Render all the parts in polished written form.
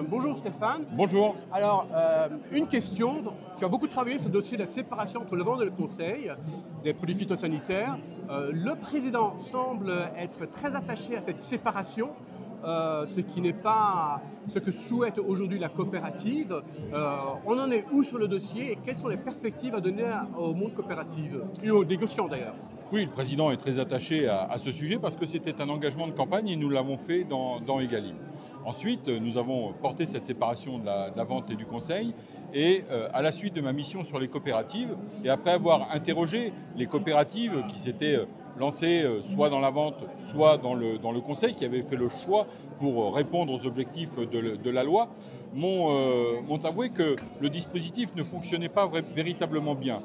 Bonjour Stéphane. Bonjour. Alors, une question. Tu as beaucoup travaillé sur le dossier de la séparation entre le vente et le conseil des produits phytosanitaires. Le président semble être très attaché à cette séparation, ce qui n'est pas ce que souhaite aujourd'hui la coopérative. On en est où sur le dossier et quelles sont les perspectives à donner au monde coopératif et aux négociants d'ailleurs? Oui, le président est très attaché à ce sujet parce que c'était un engagement de campagne et nous l'avons fait dans Egalim. Ensuite, nous avons porté cette séparation de la vente et du conseil et à la suite de ma mission sur les coopératives et après avoir interrogé les coopératives qui s'étaient lancées soit dans la vente, soit dans le conseil, qui avaient fait le choix pour répondre aux objectifs de la loi, m'ont avoué que le dispositif ne fonctionnait pas véritablement bien,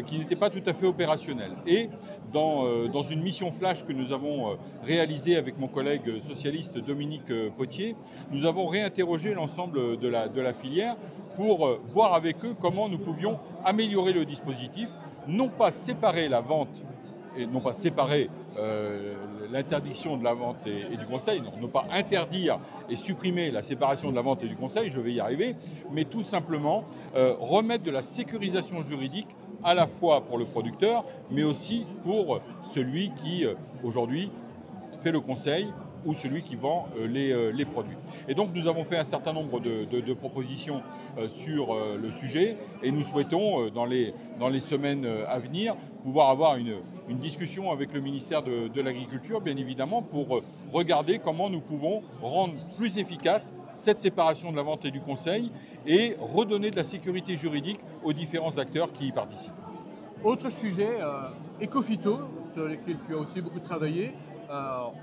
qu'il n'était pas tout à fait opérationnel. Et dans une mission flash que nous avons réalisée avec mon collègue socialiste Dominique Potier, nous avons réinterrogé l'ensemble de la filière pour voir avec eux comment nous pouvions améliorer le dispositif, non pas séparer la vente et non pas séparer l'interdiction de la vente et du conseil, non pas interdire et supprimer la séparation de la vente et du conseil, je vais y arriver, mais tout simplement remettre de la sécurisation juridique à la fois pour le producteur, mais aussi pour celui qui aujourd'hui fait le conseil ou celui qui vend les produits. Et donc nous avons fait un certain nombre de propositions sur le sujet et nous souhaitons dans les semaines à venir pouvoir avoir une discussion avec le ministère de l'Agriculture, bien évidemment, pour regarder comment nous pouvons rendre plus efficace cette séparation de la vente et du conseil et redonner de la sécurité juridique aux différents acteurs qui y participent. Autre sujet, Ecophyto, sur lequel tu as aussi beaucoup travaillé.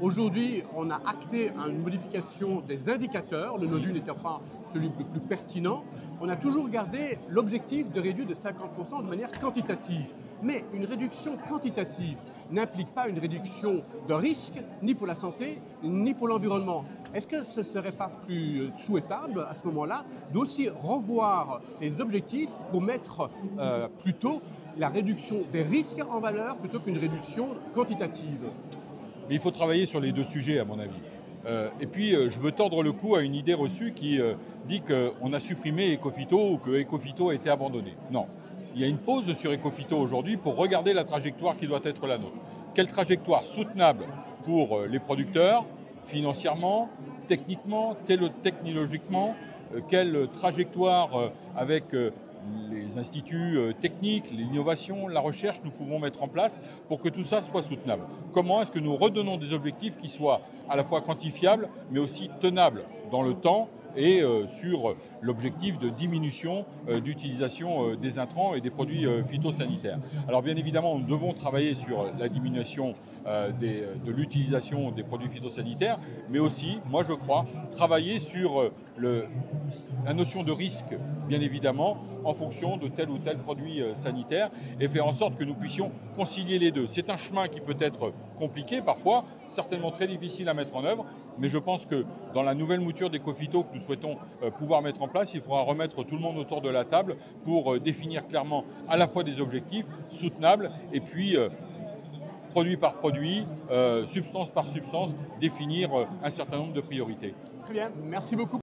Aujourd'hui, on a acté une modification des indicateurs, le nodule n'étant pas celui le plus pertinent. On a toujours gardé l'objectif de réduire de 50% de manière quantitative. Mais une réduction quantitative n'implique pas une réduction de risque, ni pour la santé, ni pour l'environnement. Est-ce que ce ne serait pas plus souhaitable, à ce moment-là, d'aussi revoir les objectifs pour mettre plutôt la réduction des risques en valeur plutôt qu'une réduction quantitative? Mais il faut travailler sur les deux sujets, à mon avis. Et puis, je veux tordre le cou à une idée reçue qui dit qu'on a supprimé Ecophyto ou que Ecophyto a été abandonné. Non. Il y a une pause sur Ecophyto aujourd'hui pour regarder la trajectoire qui doit être la nôtre. Quelle trajectoire soutenable pour les producteurs, financièrement, techniquement, technologiquement, quelle trajectoire avec les instituts techniques, l'innovation, la recherche, nous pouvons mettre en place pour que tout ça soit soutenable. Comment est-ce que nous redonnons des objectifs qui soient à la fois quantifiables, mais aussi tenables dans le temps et sur l'objectif de diminution d'utilisation des intrants et des produits phytosanitaires. Alors bien évidemment, nous devons travailler sur la diminution de l'utilisation des produits phytosanitaires, mais aussi, moi je crois, travailler sur la notion de risque, bien évidemment, en fonction de tel ou tel produit sanitaire et faire en sorte que nous puissions concilier les deux. C'est un chemin qui peut être compliqué parfois, certainement très difficile à mettre en œuvre, mais je pense que dans la nouvelle mouture d'Ecophyto que nous souhaitons pouvoir mettre en place, il faudra remettre tout le monde autour de la table pour définir clairement à la fois des objectifs soutenables et puis produit par produit, substance par substance, définir un certain nombre de priorités. Très bien, merci beaucoup.